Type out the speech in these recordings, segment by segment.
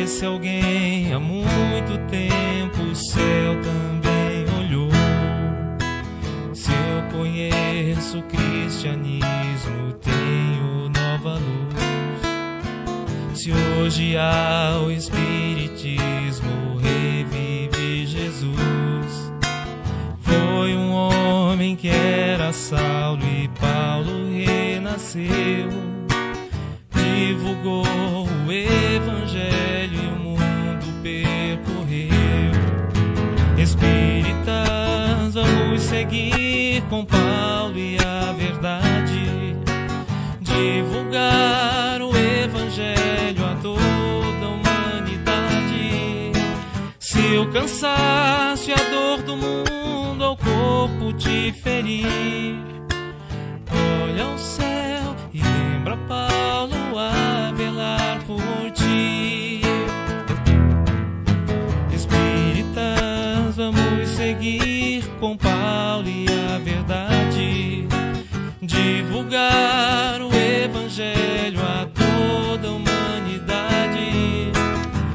esse alguém há muito tempo o céu também olhou. Se eu conheço o cristianismo, tenho nova luz. Se hoje há o espiritismo, revive Jesus. Foi um homem que era Saulo e Paulo renasceu. Divulgou o evangelho e o mundo percorreu. Espíritas, vamos seguir com Paulo e a verdade. Divulgar o evangelho a toda a humanidade. Se o cansaço e a dor do mundo ao corpo te ferir, olha ao céu e lembra Paulo a velar por ti. Espíritas, vamos seguir com Paulo e a verdade. Divulgar o evangelho a toda a humanidade.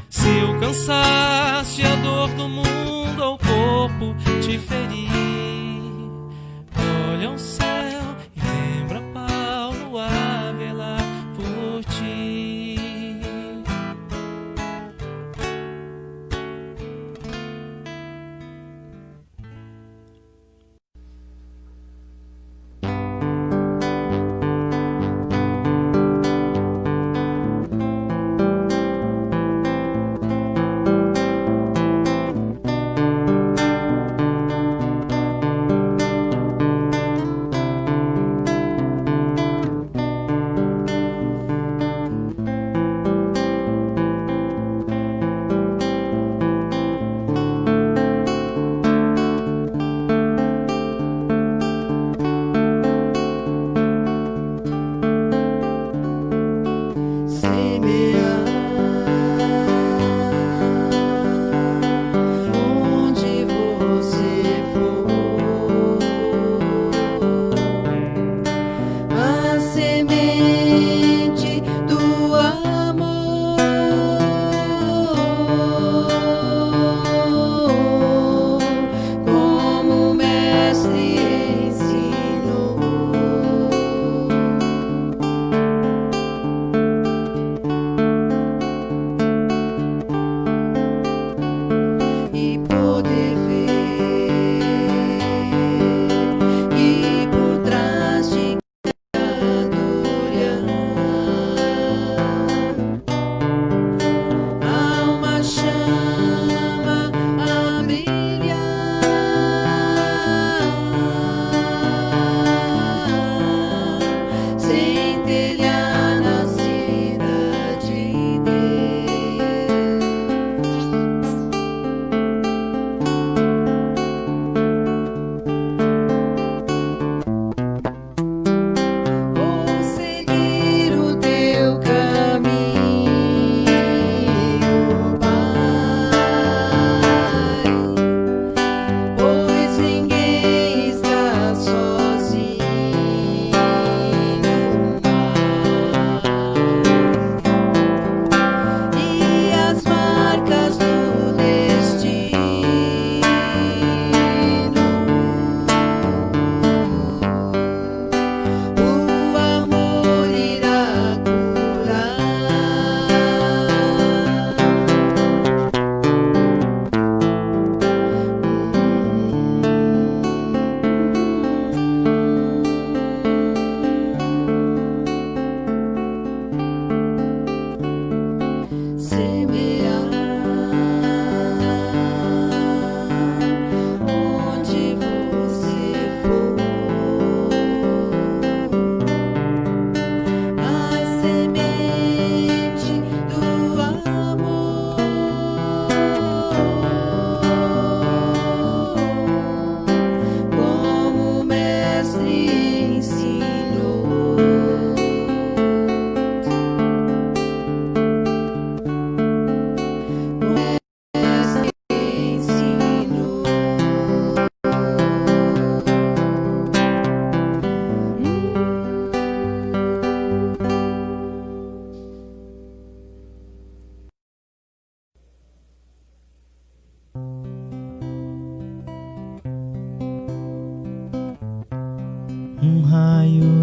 Se o cansaço e a dor do mundo ao corpo te ferir, olha ao céu e lembra Paulo a velar por ti.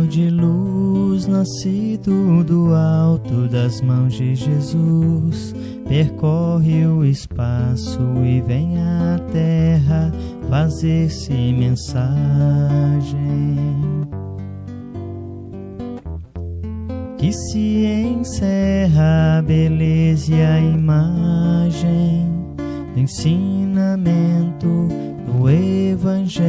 de luz, nascido do alto das mãos de Jesus, percorre o espaço e vem à terra fazer-se mensagem. Que se encerra a beleza e a imagem do ensinamento do Evangelho.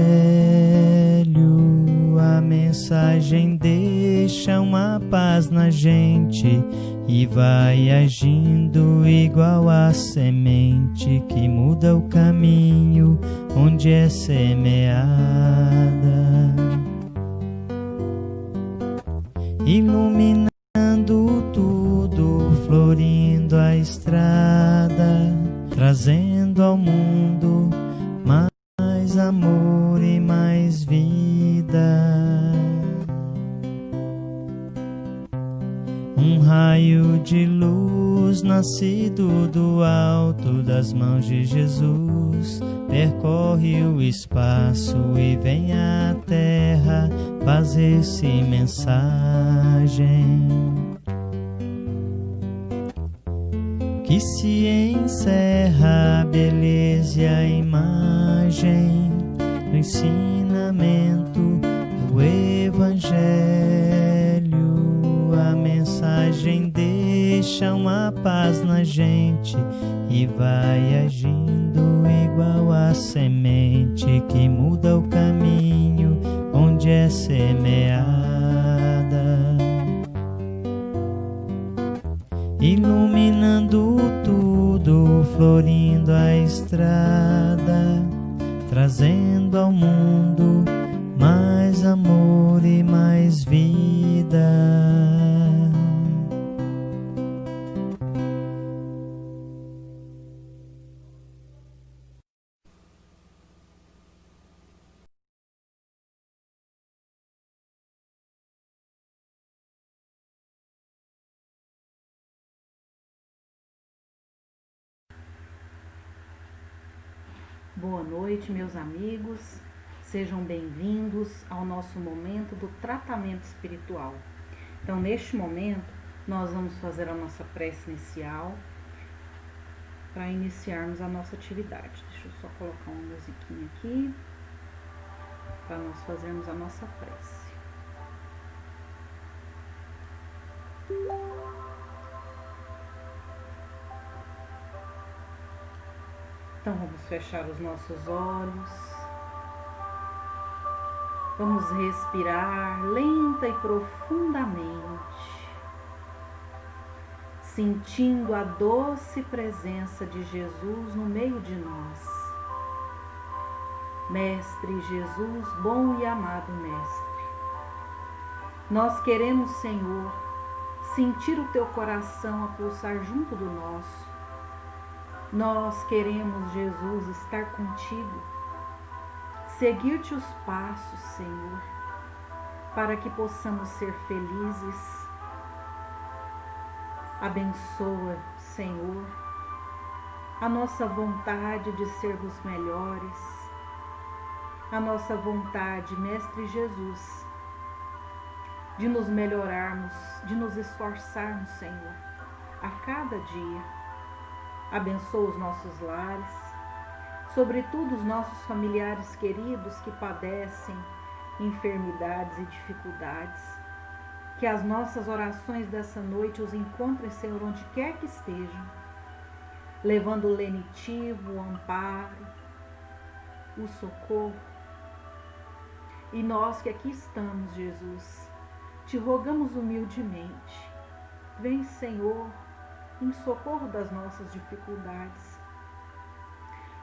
A mensagem deixa uma paz na gente e vai agindo igual a semente que muda o caminho onde é semeada, iluminando tudo, florindo a estrada, trazendo ao mundo mais amor e mais vida. Um raio de luz nascido do alto das mãos de Jesus, percorre o espaço e vem à terra fazer-se mensagem. Que se encerra a beleza e a imagem do ensinamento do Evangelho. A mensagem deixa uma paz na gente e vai agindo igual a semente que muda o caminho onde é semeada, iluminando tudo, florindo a estrada, trazendo ao mundo mais amor e mais vida. Boa noite, meus amigos. Sejam bem-vindos ao nosso momento do tratamento espiritual. Então, neste momento, nós vamos fazer a nossa prece inicial para iniciarmos a nossa atividade. Deixa eu só colocar uma musiquinha aqui para nós fazermos a nossa prece. Então vamos fechar os nossos olhos, vamos respirar lenta e profundamente, sentindo a doce presença de Jesus no meio de nós. Mestre Jesus, bom e amado Mestre, nós queremos, Senhor, sentir o Teu coração a pulsar junto do nosso. Nós queremos, Jesus, estar contigo, seguir-te os passos, Senhor, para que possamos ser felizes. Abençoa, Senhor, a nossa vontade de sermos melhores, a nossa vontade, Mestre Jesus, de nos melhorarmos, de nos esforçarmos, Senhor, a cada dia. Abençoa os nossos lares, sobretudo os nossos familiares queridos que padecem enfermidades e dificuldades. Que as nossas orações dessa noite os encontrem, Senhor, onde quer que estejam, levando o lenitivo, o amparo, o socorro. E nós que aqui estamos, Jesus, te rogamos humildemente, vem, Senhor, em socorro das nossas dificuldades.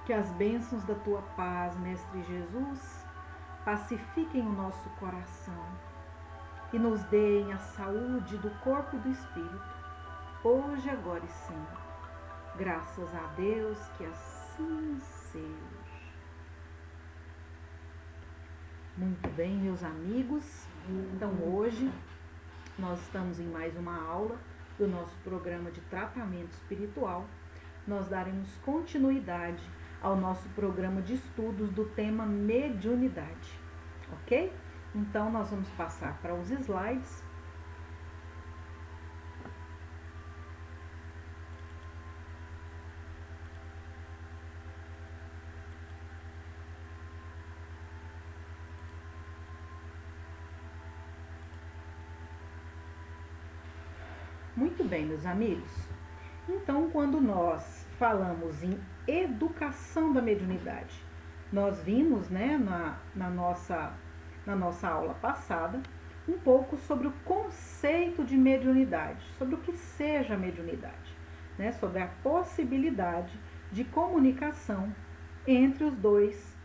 Que as bênçãos da Tua paz, Mestre Jesus, pacifiquem o nosso coração e nos deem a saúde do corpo e do espírito, hoje, agora e sempre. Graças a Deus, que assim seja. Muito bem, meus amigos. Então, hoje, nós estamos em mais uma aula do nosso programa de tratamento espiritual. Nós daremos continuidade ao nosso programa de estudos do tema mediunidade, ok? Então, nós vamos passar para os slides. Muito bem, meus amigos. Então, quando nós falamos em educação da mediunidade, nós vimos, né, na nossa aula passada, um pouco sobre o conceito de mediunidade, sobre o que seja mediunidade, né, sobre a possibilidade de comunicação entre os dois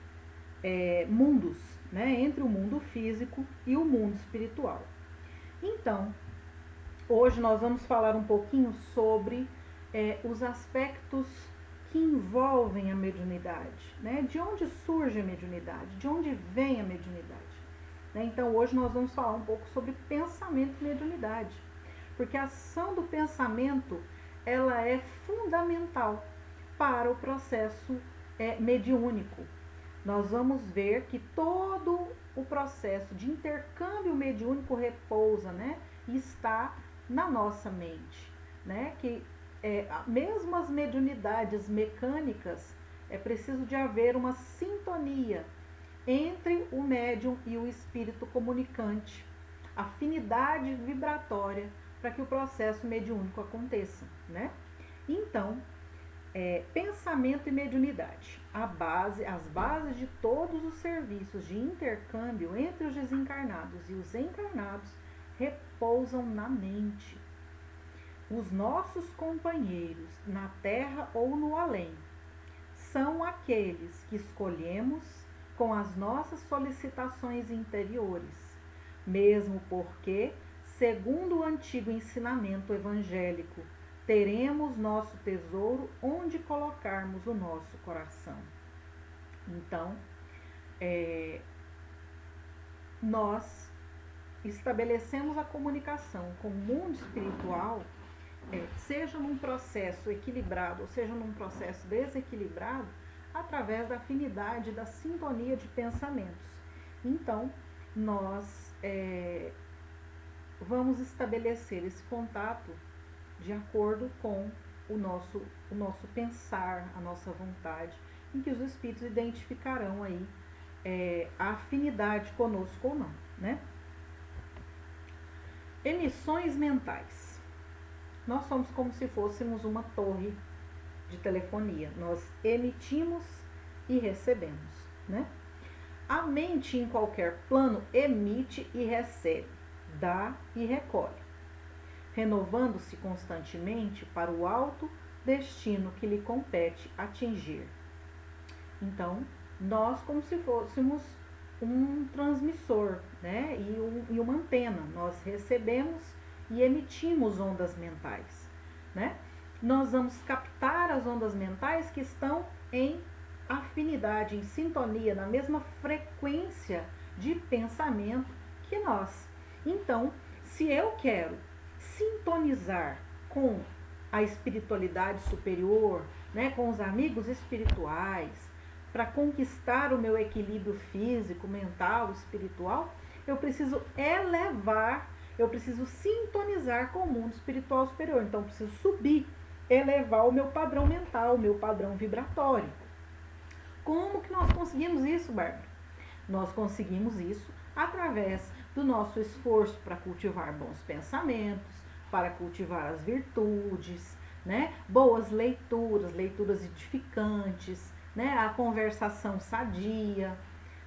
mundos, né, entre o mundo físico e o mundo espiritual. Então, hoje nós vamos falar um pouquinho sobre os aspectos que envolvem a mediunidade, né? De onde surge a mediunidade, de onde vem a mediunidade. Né? Então, hoje nós vamos falar um pouco sobre pensamento e mediunidade, porque a ação do pensamento ela é fundamental para o processo mediúnico. Nós vamos ver que todo o processo de intercâmbio mediúnico repousa, né? E está na nossa mente, né? Que mesmo as mediunidades mecânicas, é preciso de haver uma sintonia entre o médium e o espírito comunicante, afinidade vibratória para que o processo mediúnico aconteça, né? Então, pensamento e mediunidade, as bases de todos os serviços de intercâmbio entre os desencarnados e os encarnados repousam na mente. Os nossos companheiros, na terra ou no além, são aqueles que escolhemos com as nossas solicitações interiores, mesmo porque, segundo o antigo ensinamento evangélico, teremos nosso tesouro onde colocarmos o nosso coração. Então, nós estabelecemos a comunicação com o mundo espiritual, seja num processo equilibrado ou seja num processo desequilibrado, através da afinidade, da sintonia de pensamentos. Então, nós vamos estabelecer esse contato de acordo com o nosso pensar, a nossa vontade, em que os espíritos identificarão aí a afinidade conosco ou não, né? Emissões mentais. Nós somos como se fôssemos uma torre de telefonia. Nós emitimos e recebemos, né? A mente em qualquer plano emite e recebe, dá e recolhe, renovando-se constantemente para o alto destino que lhe compete atingir. Então, nós como se fôssemos um transmissor, né? E uma antena. Nós recebemos e emitimos ondas mentais, né? Nós vamos captar as ondas mentais que estão em afinidade, em sintonia, na mesma frequência de pensamento que nós. Então, se eu quero sintonizar com a espiritualidade superior, né, com os amigos espirituais, para conquistar o meu equilíbrio físico, mental, espiritual, eu preciso elevar, eu preciso sintonizar com o mundo espiritual superior. Então, eu preciso subir, elevar o meu padrão mental, o meu padrão vibratório. Como que nós conseguimos isso, Bárbara? Nós conseguimos isso através do nosso esforço para cultivar bons pensamentos, para cultivar as virtudes, né? Boas leituras, leituras edificantes, né? A conversação sadia,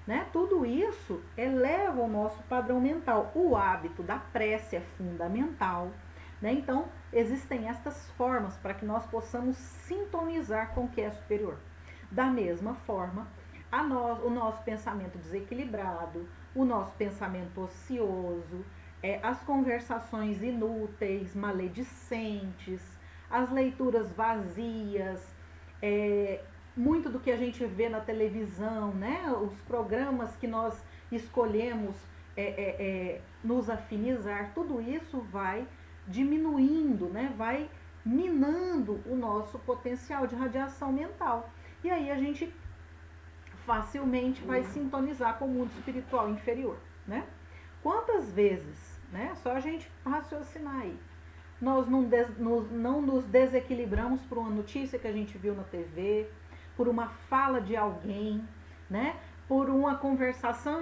né? Tudo isso eleva o nosso padrão mental. O hábito da prece é fundamental, né? Então, existem estas formas para que nós possamos sintonizar com o que é superior. Da mesma forma, o nosso pensamento desequilibrado, o nosso pensamento ocioso, as conversações inúteis, maledicentes, as leituras vazias, muito do que a gente vê na televisão, né? Os programas que nós escolhemos nos afinizar, tudo isso vai diminuindo, né? Vai minando o nosso potencial de radiação mental. E aí a gente facilmente vai sintonizar com o mundo espiritual inferior, né? Quantas vezes, né? Só a gente raciocinar aí. Nós não nos desequilibramos por uma notícia que a gente viu na TV, por uma fala de alguém, né? Por uma conversação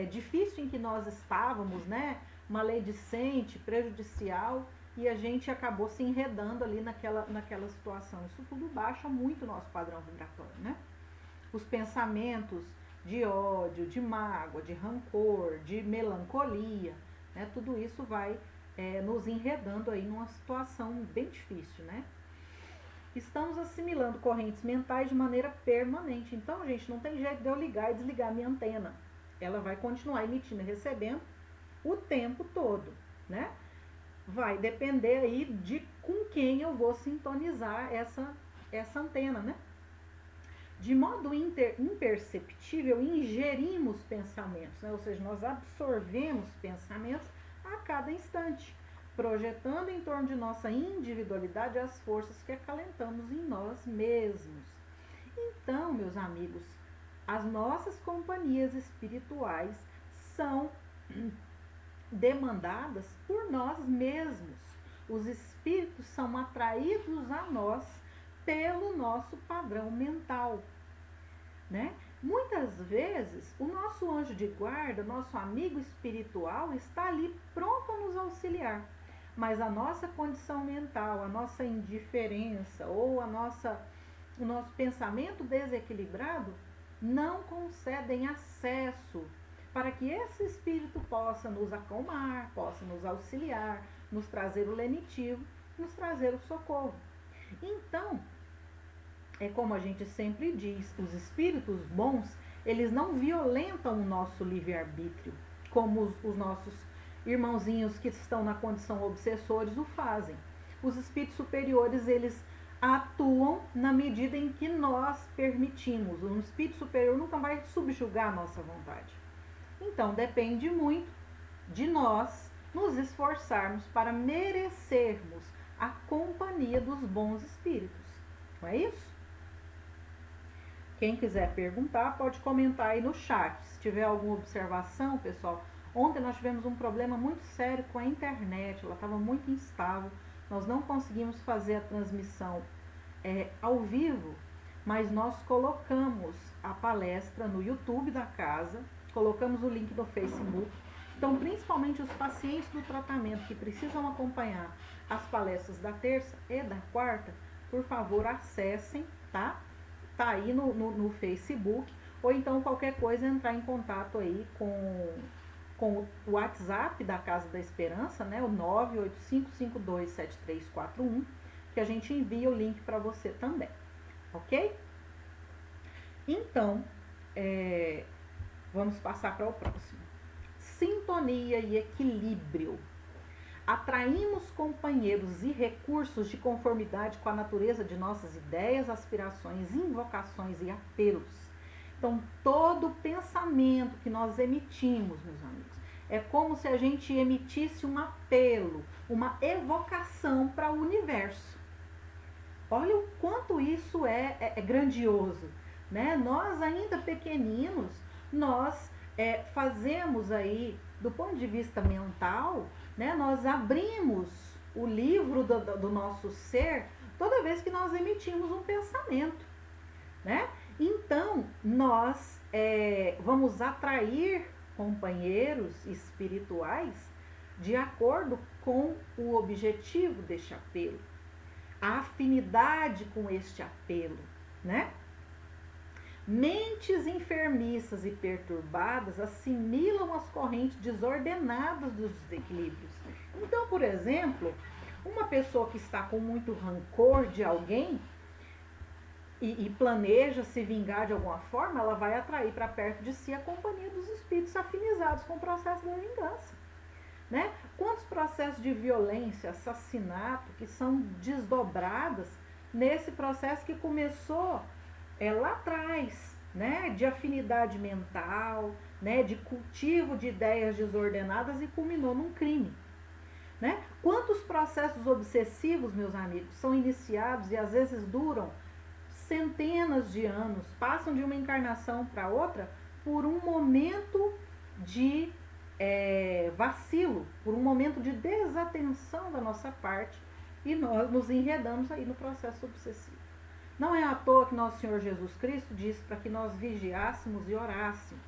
difícil em que nós estávamos, né? Maledicente, prejudicial, e a gente acabou se enredando ali naquela situação. Isso tudo baixa muito o nosso padrão vibratório, né? Os pensamentos de ódio, de mágoa, de rancor, de melancolia, né? Tudo isso vai nos enredando aí numa situação bem difícil, né? Estamos assimilando correntes mentais de maneira permanente. Então, gente, não tem jeito de eu ligar e desligar minha antena. Ela vai continuar emitindo e recebendo o tempo todo, né? Vai depender aí de com quem eu vou sintonizar essa antena, né? De modo imperceptível, ingerimos pensamentos, né? Ou seja, nós absorvemos pensamentos a cada instante, projetando em torno de nossa individualidade as forças que acalentamos em nós mesmos. Então, meus amigos, as nossas companhias espirituais são demandadas por nós mesmos. Os espíritos são atraídos a nós pelo nosso padrão mental, né? Muitas vezes, o nosso anjo de guarda, nosso amigo espiritual, está ali pronto a nos auxiliar. Mas a nossa condição mental, a nossa indiferença ou o nosso pensamento desequilibrado não concedem acesso para que esse espírito possa nos acalmar, possa nos auxiliar, nos trazer o lenitivo, nos trazer o socorro. Então, é como a gente sempre diz, os espíritos bons, eles não violentam o nosso livre-arbítrio, como os nossos irmãozinhos que estão na condição obsessores o fazem. Os espíritos superiores, eles atuam na medida em que nós permitimos. Um espírito superior nunca vai subjugar a nossa vontade. Então, depende muito de nós nos esforçarmos para merecermos a companhia dos bons espíritos. Não é isso? Quem quiser perguntar, pode comentar aí no chat. Se tiver alguma observação, pessoal. Ontem nós tivemos um problema muito sério com a internet. Ela estava muito instável. Nós não conseguimos fazer a transmissão ao vivo, mas nós colocamos a palestra no YouTube da casa, colocamos o link no Facebook. Então, principalmente os pacientes do tratamento que precisam acompanhar as palestras da terça e da quarta, por favor, acessem, tá? Tá aí no Facebook, ou então qualquer coisa entrar em contato aí com o WhatsApp da Casa da Esperança, né? O 985527341, que a gente envia o link para você também, ok? Então, vamos passar para o próximo. Sintonia e equilíbrio. Atraímos companheiros e recursos de conformidade com a natureza de nossas ideias, aspirações, invocações e apelos. Então, todo pensamento que nós emitimos, meus amigos, é como se a gente emitisse um apelo, uma evocação para o universo. Olha o quanto isso é grandioso, né? Nós ainda pequeninos, nós fazemos aí, do ponto de vista mental, né, nós abrimos o livro do nosso ser toda vez que nós emitimos um pensamento, né? Então, nós vamos atrair companheiros espirituais de acordo com o objetivo deste apelo, a afinidade com este apelo, né? Mentes enfermiças e perturbadas assimilam as correntes desordenadas dos desequilíbrios. Então, por exemplo, uma pessoa que está com muito rancor de alguém e planeja se vingar de alguma forma, ela vai atrair para perto de si a companhia dos espíritos afinizados com o processo da vingança, né? Quantos processos de violência, assassinato que são desdobradas nesse processo que começou lá atrás, né, de afinidade mental, né, de cultivo de ideias desordenadas e culminou num crime, né? Quantos processos obsessivos, meus amigos, são iniciados e às vezes duram centenas de anos, passam de uma encarnação para outra por um momento de vacilo, por um momento de desatenção da nossa parte, e nós nos enredamos aí no processo obsessivo. Não é à toa que nosso Senhor Jesus Cristo disse para que nós vigiássemos e orássemos,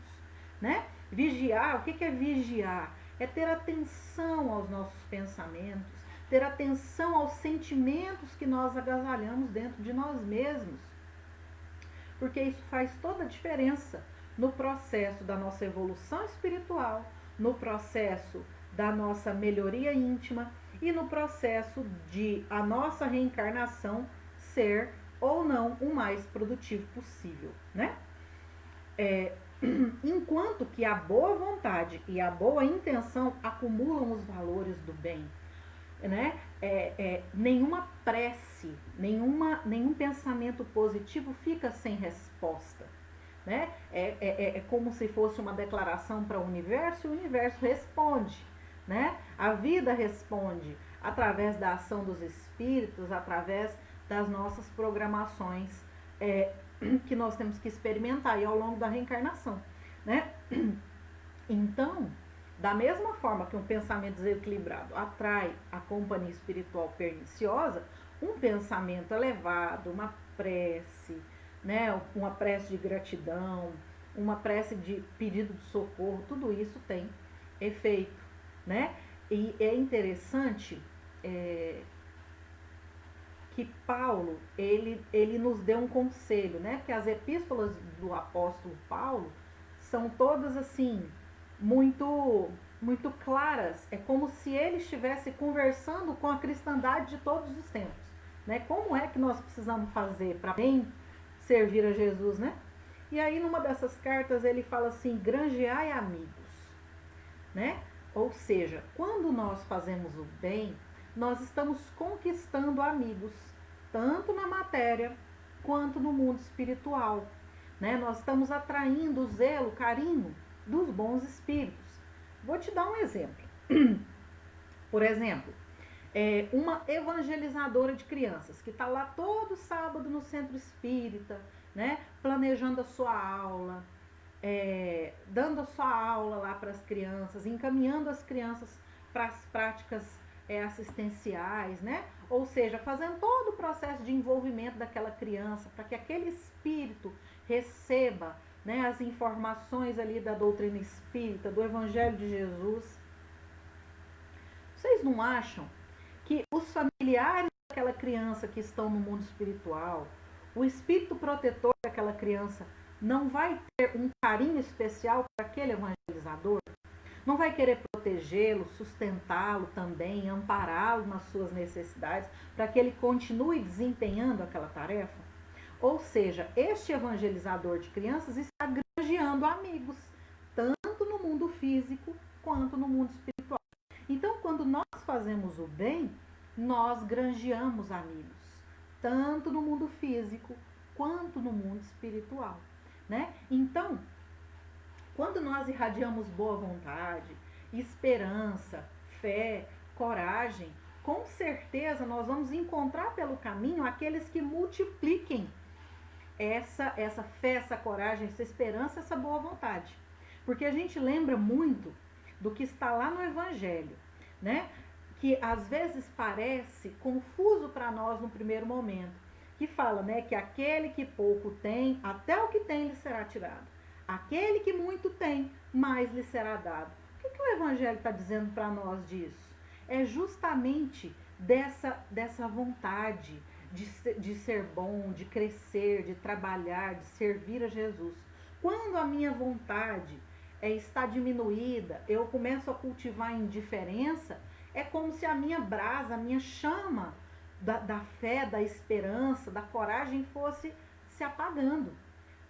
né? Vigiar, o que é vigiar? É ter atenção aos nossos pensamentos, ter atenção aos sentimentos que nós agasalhamos dentro de nós mesmos, porque isso faz toda a diferença no processo da nossa evolução espiritual, no processo da nossa melhoria íntima e no processo de a nossa reencarnação ser ou não o mais produtivo possível, né? Enquanto que a boa vontade e a boa intenção acumulam os valores do bem, né? Nenhuma prece, nenhum pensamento positivo fica sem resposta, né? É como se fosse uma declaração para o universo, e o universo responde, né? A vida responde através da ação dos espíritos, através das nossas programações que nós temos que experimentar aí ao longo da reencarnação, né? Então, da mesma forma que um pensamento desequilibrado atrai a companhia espiritual perniciosa, um pensamento elevado, uma prece, né, uma prece de gratidão, uma prece de pedido de socorro, tudo isso tem efeito, né? E é interessante que Paulo, ele nos deu um conselho, né? Que as epístolas do apóstolo Paulo são todas assim, muito claras. É como se ele estivesse conversando com a cristandade de todos os tempos, né? Como é que nós precisamos fazer para bem servir a Jesus, né? E aí numa dessas cartas ele fala assim: granjeai amigos, né? Ou seja, quando nós fazemos o bem, nós estamos conquistando amigos, tanto na matéria quanto no mundo espiritual, né? Nós estamos atraindo o zelo, o carinho dos bons espíritos. Vou te dar um exemplo. Por exemplo, uma evangelizadora de crianças que está lá todo sábado no centro espírita, né? Planejando a sua aula, dando a sua aula lá para as crianças, encaminhando as crianças para as práticas assistenciais, né? Ou seja, fazendo todo o processo de envolvimento daquela criança para que aquele espírito receba, né, as informações ali da doutrina espírita, do Evangelho de Jesus. Vocês não acham que os familiares daquela criança que estão no mundo espiritual, o espírito protetor daquela criança, não vai ter um carinho especial para aquele evangelizador? Não vai querer protegê-lo, sustentá-lo também, ampará-lo nas suas necessidades, para que ele continue desempenhando aquela tarefa? Ou seja, este evangelizador de crianças está granjeando amigos, tanto no mundo físico quanto no mundo espiritual. Então, quando nós fazemos o bem, nós granjeamos amigos, tanto no mundo físico quanto no mundo espiritual, né? Então, quando nós irradiamos boa vontade, esperança, fé, coragem, com certeza nós vamos encontrar pelo caminho aqueles que multipliquem essa fé, essa coragem, essa esperança, essa boa vontade. Porque a gente lembra muito do que está lá no Evangelho, né? Que às vezes parece confuso para nós no primeiro momento, que fala, né, que aquele que pouco tem, até o que tem lhe será tirado. Aquele que muito tem, mais lhe será dado. O que o Evangelho está dizendo para nós disso? É justamente dessa vontade de ser bom, de crescer, de trabalhar, de servir a Jesus. Quando a minha vontade está diminuída, eu começo a cultivar indiferença, é como se a minha brasa, a minha chama da fé, da esperança, da coragem fosse se apagando,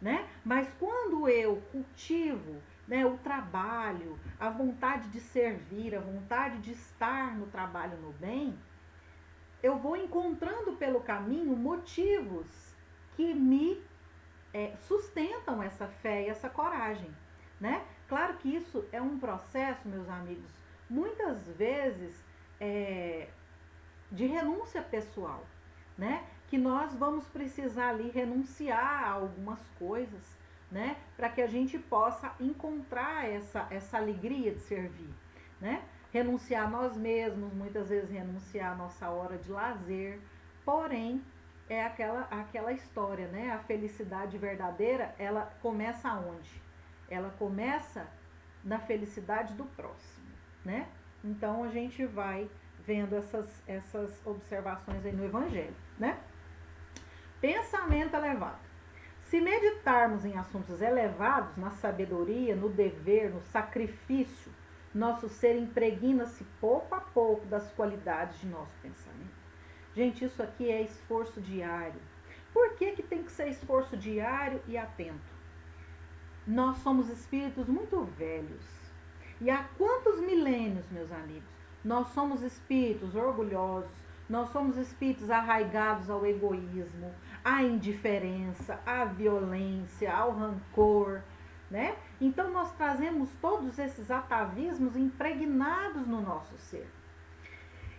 né? Mas quando eu cultivo, né, o trabalho, a vontade de servir, a vontade de estar no trabalho no bem, eu vou encontrando pelo caminho motivos que me sustentam essa fé e essa coragem, né? Claro que isso é um processo, meus amigos, muitas vezes de renúncia pessoal, né? Que nós vamos precisar ali renunciar a algumas coisas né? Para que a gente possa encontrar essa alegria de servir, né? Renunciar a nós mesmos, muitas vezes renunciar a nossa hora de lazer, porém é aquela história, né? A felicidade verdadeira, ela começa aonde? Ela começa na felicidade do próximo, né? Então a gente vai vendo essas observações aí no Evangelho, né? Pensamento elevado. Se meditarmos em assuntos elevados, na sabedoria, no dever, no sacrifício, nosso ser impregna-se pouco a pouco das qualidades de nosso pensamento. Gente, isso aqui é esforço diário. Por que tem que ser esforço diário e atento? Nós somos espíritos muito velhos. E há quantos milênios, meus amigos, nós somos espíritos orgulhosos, nós somos espíritos arraigados ao egoísmo, à indiferença, à violência, ao rancor, né? Então nós trazemos todos esses atavismos impregnados no nosso ser.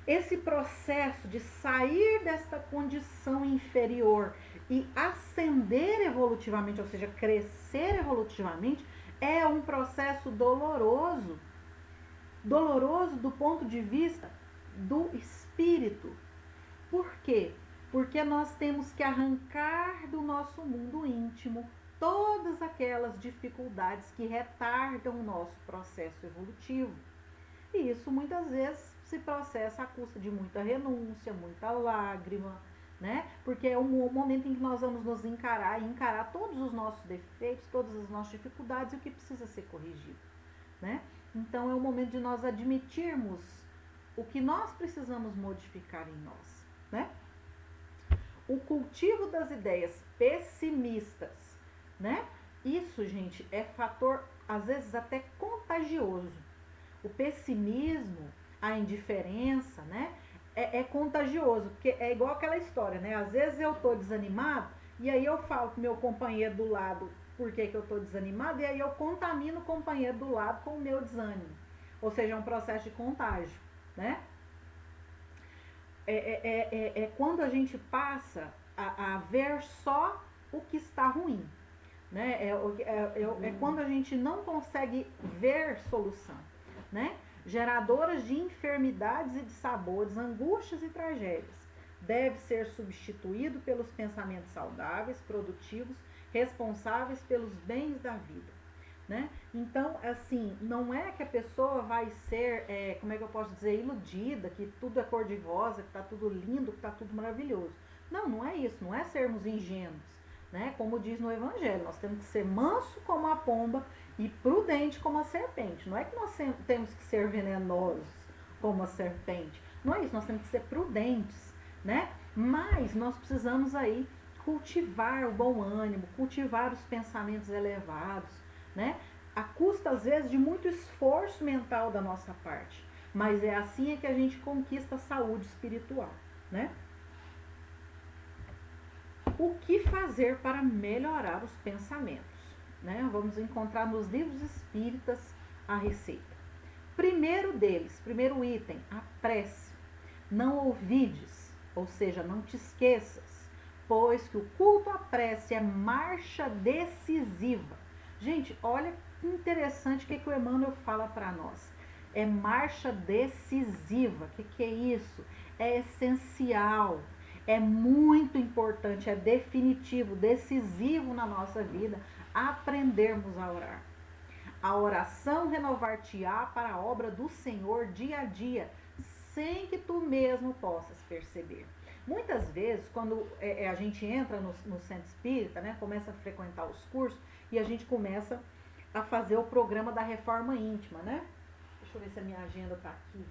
Esse processo de sair desta condição inferior e ascender evolutivamente, ou seja, crescer evolutivamente, é um processo doloroso. Doloroso do ponto de vista do espírito. Por quê? Porque nós temos que arrancar do nosso mundo íntimo todas aquelas dificuldades que retardam o nosso processo evolutivo. E isso muitas vezes se processa à custa de muita renúncia, muita lágrima, né? Porque é o momento em que nós vamos nos encarar e encarar todos os nossos defeitos, todas as nossas dificuldades e o que precisa ser corrigido, né? Então é o momento de nós admitirmos o que nós precisamos modificar em nós, né? O cultivo das ideias pessimistas, né? Isso, gente, é fator, às vezes, até contagioso. O pessimismo, a indiferença, né? É contagioso, porque é igual aquela história, né? Às vezes eu tô desanimado e aí eu falo pro meu companheiro do lado por que eu tô desanimado e aí eu contamino o companheiro do lado com o meu desânimo. Ou seja, é um processo de contágio, né? É quando a gente passa a ver só o que está ruim, né? É quando a gente não consegue ver solução, né? Geradoras de enfermidades e de sabores, angústias e tragédias. Deve ser substituído pelos pensamentos saudáveis, produtivos, responsáveis pelos bens da vida, né? Então, assim, não é que a pessoa vai ser, como é que eu posso dizer, iludida, que tudo é cor-de-rosa, que tá tudo lindo, que tá tudo maravilhoso. Não, não é isso, não é sermos ingênuos, né? Como diz no Evangelho, nós temos que ser manso como a pomba e prudente como a serpente. Não é que nós temos que ser venenosos como a serpente. Não é isso, nós temos que ser prudentes, né? Mas nós precisamos aí cultivar o bom ânimo, cultivar os pensamentos elevados, né? A custa, às vezes, de muito esforço mental da nossa parte. Mas é assim que a gente conquista a saúde espiritual, né? O que fazer para melhorar os pensamentos? Né? Vamos encontrar nos livros espíritas a receita. Primeiro deles, primeiro item, a prece. Não ouvides, ou seja, não te esqueças, pois que o culto à prece é marcha decisiva. Gente, olha que interessante o que o Emmanuel fala para nós. É marcha decisiva. O que é isso? É essencial. É muito importante, é definitivo, decisivo na nossa vida aprendermos a orar. A oração renovar-te-á para a obra do Senhor dia a dia, sem que tu mesmo possas perceber. Muitas vezes, quando a gente entra no centro espírita, né, começa a frequentar os cursos e a gente começa a fazer o programa da reforma íntima, né? Deixa eu ver se a minha agenda tá aqui.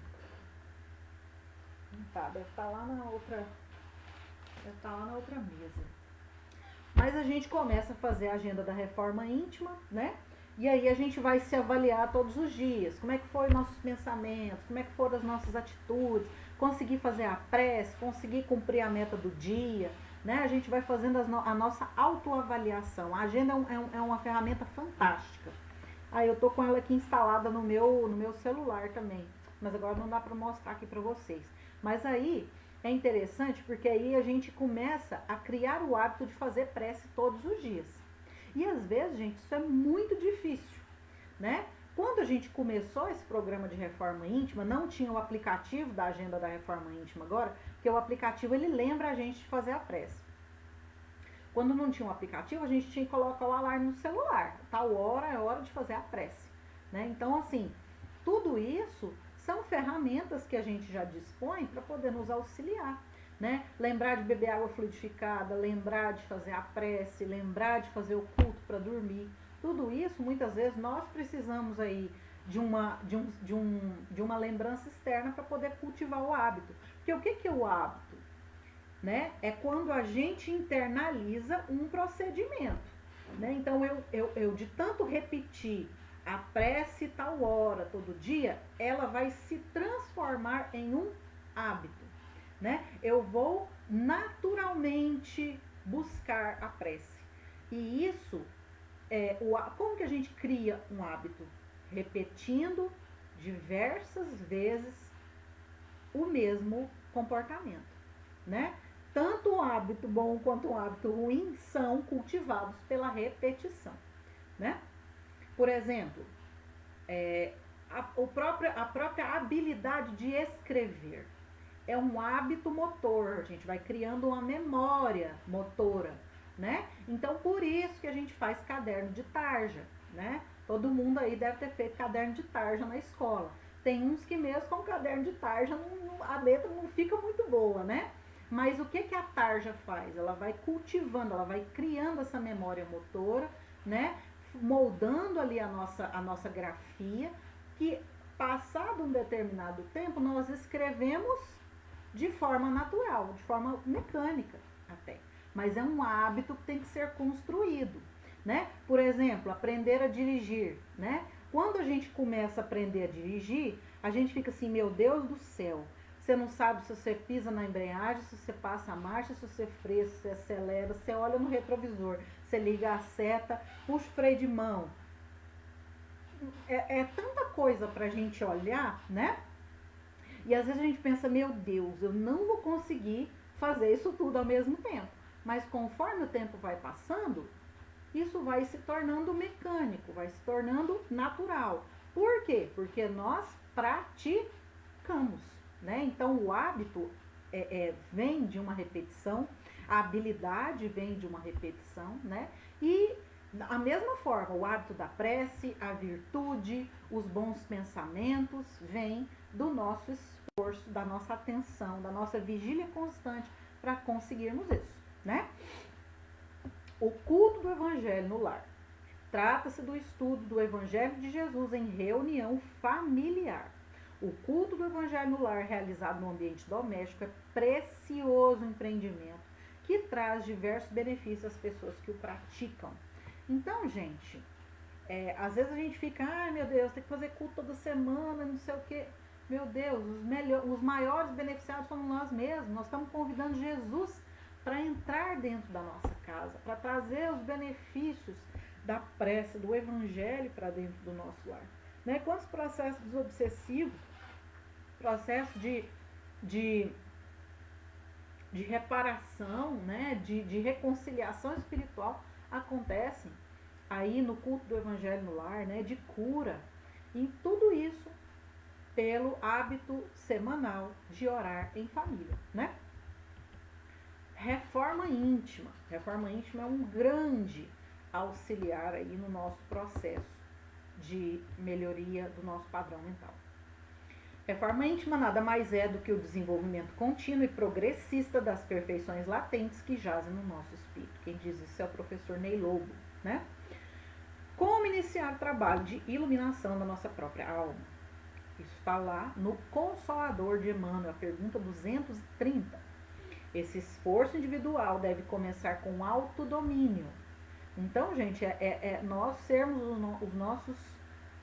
Não tá, deve estar lá na outra... Deve estar lá na outra mesa. Mas a gente começa a fazer a agenda da reforma íntima, né? E aí a gente vai se avaliar todos os dias. Como é que foram nossos pensamentos, como é que foram as nossas atitudes, conseguir fazer a prece, conseguir cumprir a meta do dia, né? A gente vai fazendo a nossa autoavaliação. A agenda é uma ferramenta fantástica. Aí eu tô com ela aqui instalada no meu celular também. Mas agora não dá para mostrar aqui para vocês. Mas aí... é interessante porque aí a gente começa a criar o hábito de fazer prece todos os dias. E às vezes, gente, isso é muito difícil, né? Quando a gente começou esse programa de reforma íntima, não tinha o aplicativo da agenda da reforma íntima agora, porque o aplicativo ele lembra a gente de fazer a prece. Quando não tinha um aplicativo, a gente tinha que colocar o alarme no celular. Tal hora é hora de fazer a prece, né? Então, assim, tudo isso são ferramentas que a gente já dispõe para poder nos auxiliar, né? Lembrar de beber água fluidificada, lembrar de fazer a prece, lembrar de fazer o culto para dormir. Tudo isso, muitas vezes, nós precisamos aí de uma lembrança externa para poder cultivar o hábito. Porque o que é o hábito? Né? É quando a gente internaliza um procedimento. Né? Então, eu de tanto repetir a prece tal hora, todo dia, ela vai se transformar em um hábito. Né? Eu vou naturalmente buscar a prece. E isso, como que a gente cria um hábito? Repetindo diversas vezes o mesmo comportamento, né? Tanto um hábito bom quanto um hábito ruim são cultivados pela repetição, né? Por exemplo, a própria habilidade de escrever é um hábito motor, a gente vai criando uma memória motora, né? Então, por isso que a gente faz caderno de tarja, né? Todo mundo aí deve ter feito caderno de tarja na escola. Tem uns que mesmo com caderno de tarja a letra não fica muito boa, né? Mas o que a tarja faz? Ela vai cultivando, ela vai criando essa memória motora, né? Moldando ali a nossa grafia, que passado um determinado tempo nós escrevemos de forma natural, de forma mecânica até. Mas é um hábito que tem que ser construído, né? Por exemplo, aprender a dirigir, né? Quando a gente começa a aprender a dirigir, a gente fica assim, meu Deus do céu, você não sabe se você pisa na embreagem, se você passa a marcha, se você freia, se você acelera, você olha no retrovisor, você liga a seta, puxa o freio de mão. É tanta coisa pra gente olhar, né? E às vezes a gente pensa, meu Deus, eu não vou conseguir fazer isso tudo ao mesmo tempo. Mas conforme o tempo vai passando, isso vai se tornando mecânico, vai se tornando natural. Por quê? Porque nós praticamos, né? Então o hábito vem de uma repetição, a habilidade vem de uma repetição, né? E da mesma forma, o hábito da prece, a virtude, os bons pensamentos vêm do nosso esforço, da nossa atenção, da nossa vigília constante para conseguirmos isso, né? O culto do Evangelho no lar. Trata-se do estudo do Evangelho de Jesus em reunião familiar. O culto do Evangelho no lar, realizado no ambiente doméstico, é precioso empreendimento que traz diversos benefícios às pessoas que o praticam. Então, gente, às vezes a gente fica, ai meu Deus, tem que fazer culto toda semana, não sei o quê. Meu Deus, os maiores beneficiados somos nós mesmos. Nós estamos convidando Jesus para entrar dentro da nossa casa, para trazer os benefícios da prece, do Evangelho para dentro do nosso lar. Né? Quantos processos desobsessivos, processos de reparação, né? de reconciliação espiritual acontecem aí no culto do Evangelho no lar, né? De cura. E tudo isso pelo hábito semanal de orar em família, né? Reforma íntima. Reforma íntima é um grande auxiliar aí no nosso processo de melhoria do nosso padrão mental. Reforma íntima nada mais é do que o desenvolvimento contínuo e progressista das perfeições latentes que jazem no nosso espírito. Quem diz isso é o professor Ney Lobo, né? Como iniciar o trabalho de iluminação da nossa própria alma? Isso está lá no Consolador de Emmanuel, a pergunta 230. Esse esforço individual deve começar com autodomínio. Então, gente, nós sermos os nossos...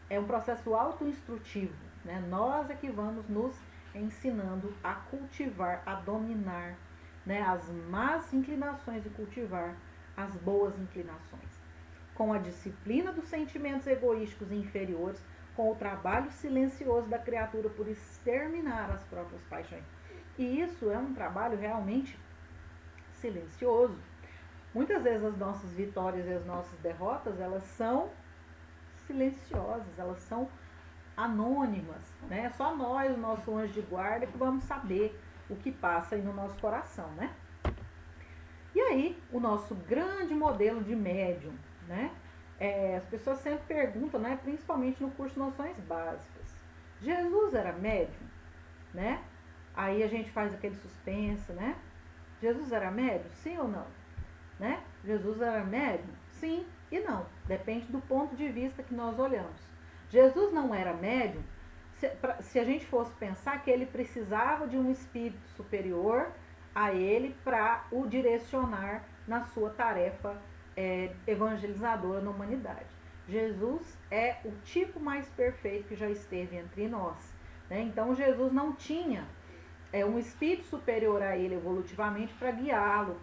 É um processo autoinstrutivo, né? Nós é que vamos nos ensinando a cultivar, a dominar, né, as más inclinações e cultivar as boas inclinações. Com a disciplina dos sentimentos egoísticos inferiores, com o trabalho silencioso da criatura por exterminar as próprias paixões. E isso é um trabalho realmente silencioso. Muitas vezes as nossas vitórias e as nossas derrotas, elas são silenciosas, elas são anônimas, né? Só nós, o nosso anjo de guarda, que vamos saber o que passa aí no nosso coração, né? E aí, o nosso grande modelo de médium, né? As pessoas sempre perguntam, né? Principalmente no curso Noções Básicas, Jesus era médium, né? Aí a gente faz aquele suspense, né? Jesus era médium? Sim ou não? Né? Jesus era médium? Sim e não. Depende do ponto de vista que nós olhamos. Jesus não era médium se a gente fosse pensar que ele precisava de um espírito superior a ele para o direcionar na sua tarefa evangelizadora na humanidade. Jesus é o tipo mais perfeito que já esteve entre nós, né? Então Jesus não tinha um espírito superior a ele evolutivamente para guiá-lo,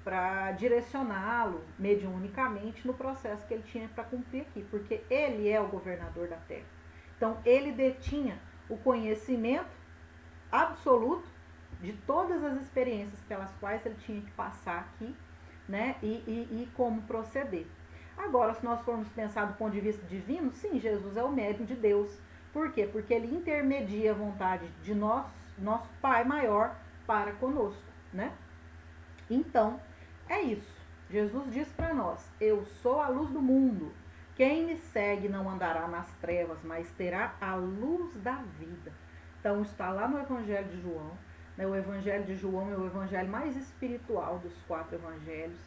para direcioná-lo mediunicamente no processo que ele tinha para cumprir aqui, porque ele é o governador da Terra. Então ele detinha o conhecimento absoluto de todas as experiências pelas quais ele tinha que passar aqui, né? E como proceder. Agora, se nós formos pensar do ponto de vista divino, sim, Jesus é o médium de Deus. Por quê? Porque ele intermedia a vontade de nosso Pai maior para conosco, né? Então, é isso. Jesus diz para nós: eu sou a luz do mundo. Quem me segue não andará nas trevas, mas terá a luz da vida. Então, está lá no Evangelho de João. Né? O Evangelho de João é o evangelho mais espiritual dos 4 evangelhos,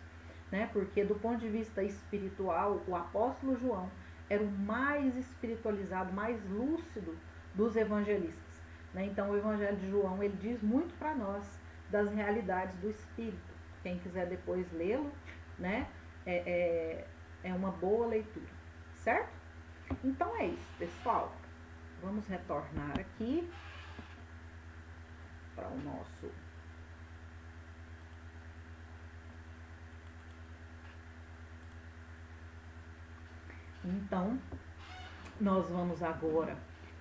né? Porque do ponto de vista espiritual, o apóstolo João era o mais espiritualizado, mais lúcido dos evangelistas, né? Então o Evangelho de João, ele diz muito para nós das realidades do espírito. Quem quiser depois lê-lo, né? É uma boa leitura, certo? Então é isso, pessoal. Vamos retornar aqui para o nosso Então, nós vamos agora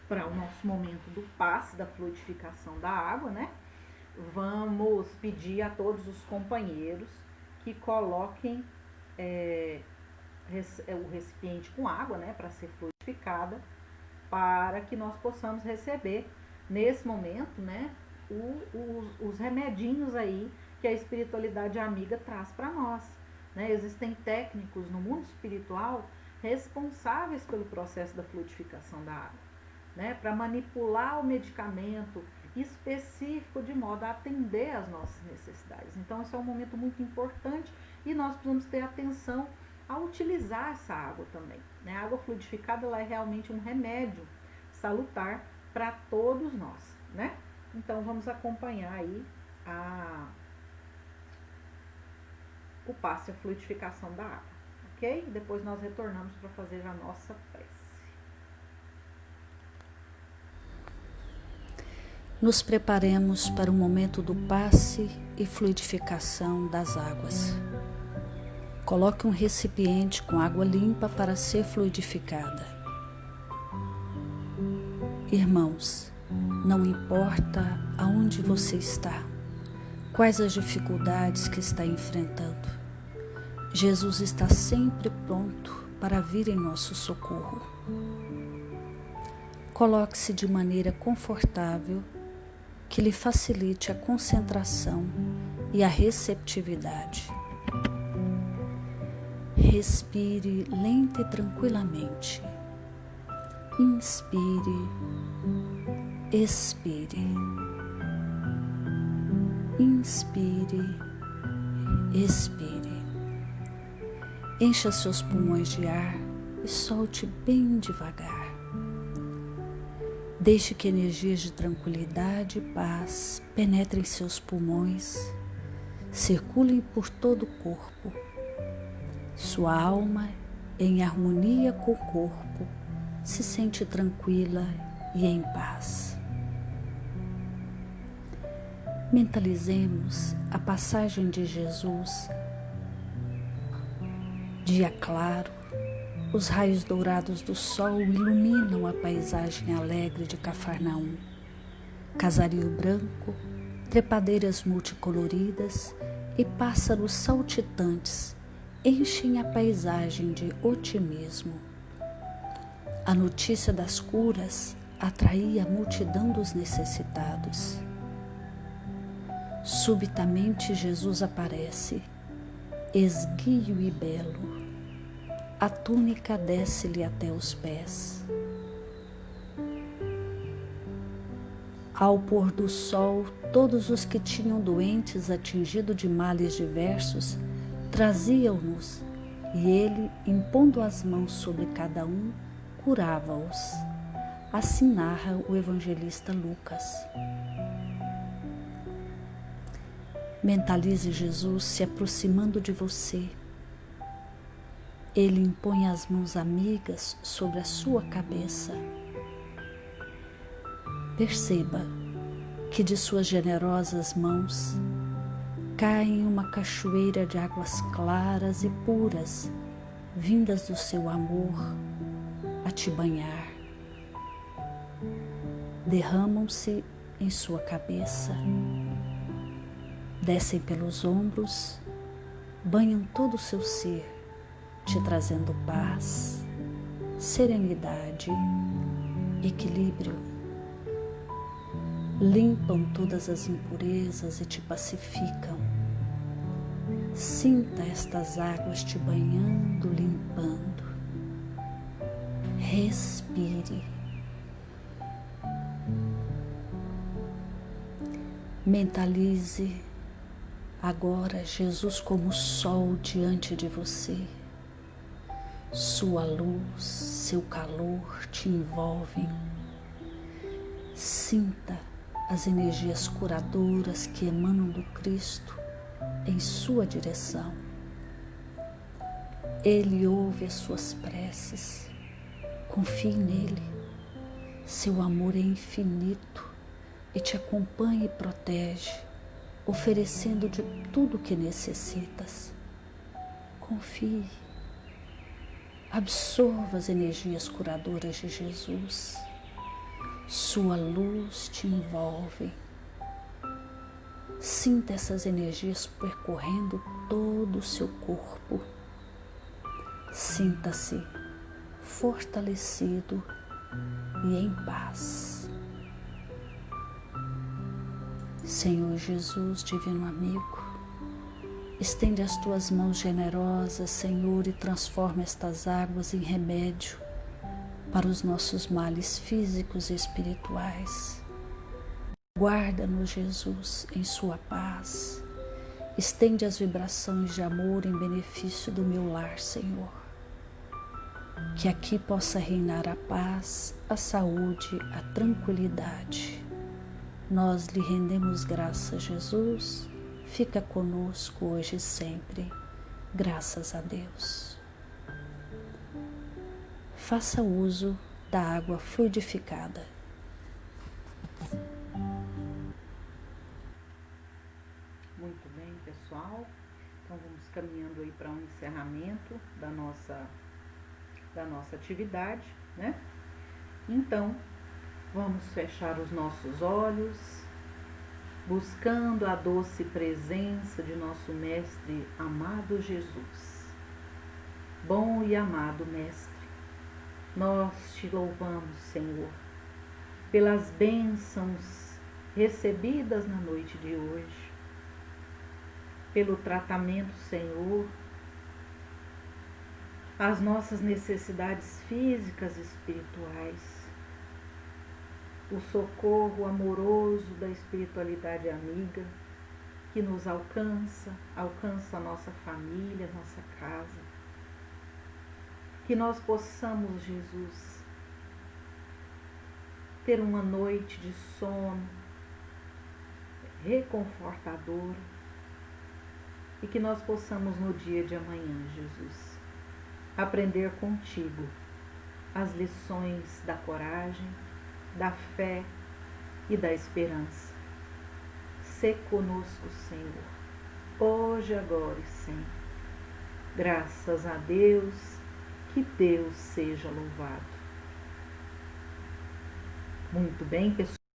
para o nosso momento do passe da fluidificação da água, né? Vamos pedir a todos os companheiros que coloquem o recipiente com água, né, para ser fluidificada, para que nós possamos receber nesse momento, né, os remedinhos aí que a espiritualidade amiga traz para nós, né? Existem técnicos no mundo espiritual responsáveis pelo processo da fluidificação da água, né, para manipular o medicamento específico de modo a atender às nossas necessidades. Então, esse é um momento muito importante e nós precisamos ter atenção a utilizar essa água também, né? A água fluidificada, ela é realmente um remédio salutar para todos nós, né? Então, vamos acompanhar aí o passe, a fluidificação da água. Ok? Depois nós retornamos para fazer a nossa prece. Nos preparemos para o momento do passe e fluidificação das águas. Coloque um recipiente com água limpa para ser fluidificada. Irmãos, não importa aonde você está, quais as dificuldades que está enfrentando, Jesus está sempre pronto para vir em nosso socorro. Coloque-se de maneira confortável que lhe facilite a concentração e a receptividade. Respire lenta e tranquilamente. Inspire, expire. Inspire, expire. Encha seus pulmões de ar e solte bem devagar. Deixe que energias de tranquilidade e paz penetrem seus pulmões, circulem por todo o corpo. Sua alma, em harmonia com o corpo, se sente tranquila e em paz. Mentalizemos a passagem de Jesus. Dia claro, os raios dourados do sol iluminam a paisagem alegre de Cafarnaum. Casario branco, trepadeiras multicoloridas e pássaros saltitantes enchem a paisagem de otimismo. A notícia das curas atraía a multidão dos necessitados. Subitamente Jesus aparece, esguio e belo. A túnica desce-lhe até os pés. Ao pôr do sol, todos os que tinham doentes atingidos de males diversos traziam-nos, e ele, impondo as mãos sobre cada um, curava-os. Assim narra o evangelista Lucas. Mentalize Jesus se aproximando de você. Ele impõe as mãos amigas sobre a sua cabeça. Perceba que de suas generosas mãos caem uma cachoeira de águas claras e puras, vindas do seu amor a te banhar. Derramam-se em sua cabeça, descem pelos ombros, banham todo o seu ser, te trazendo paz, serenidade, equilíbrio. Limpam todas as impurezas e te pacificam. Sinta estas águas te banhando, limpando. Respire. Mentalize agora Jesus como sol diante de você. Sua luz, seu calor te envolvem. Sinta as energias curadoras que emanam do Cristo em sua direção. Ele ouve as suas preces. Confie nele. Seu amor é infinito e te acompanha e protege, oferecendo de tudo o que necessitas. Confie. Absorva as energias curadoras de Jesus. Sua luz te envolve. Sinta essas energias percorrendo todo o seu corpo. Sinta-se fortalecido e em paz. Senhor Jesus, divino amigo, estende as tuas mãos generosas, Senhor, e transforma estas águas em remédio para os nossos males físicos e espirituais. Guarda-nos, Jesus, em sua paz. Estende as vibrações de amor em benefício do meu lar, Senhor. Que aqui possa reinar a paz, a saúde, a tranquilidade. Nós lhe rendemos graças, Jesus. Fica conosco hoje e sempre. Graças a Deus. Faça uso da água fluidificada. Muito bem, pessoal. Então vamos caminhando aí para um encerramento da nossa atividade, né? Então, vamos fechar os nossos olhos, buscando a doce presença de nosso Mestre amado Jesus. Bom e amado Mestre, nós te louvamos, Senhor, pelas bênçãos recebidas na noite de hoje, pelo tratamento, Senhor, as nossas necessidades físicas e espirituais, o socorro amoroso da espiritualidade amiga que nos alcança a nossa família, nossa casa. Que nós possamos, Jesus, ter uma noite de sono reconfortadora e que nós possamos no dia de amanhã, Jesus, aprender contigo as lições da coragem, da fé e da esperança. Sê conosco, Senhor, hoje, agora e sempre. Graças a Deus, que Deus seja louvado. Muito bem, pessoal.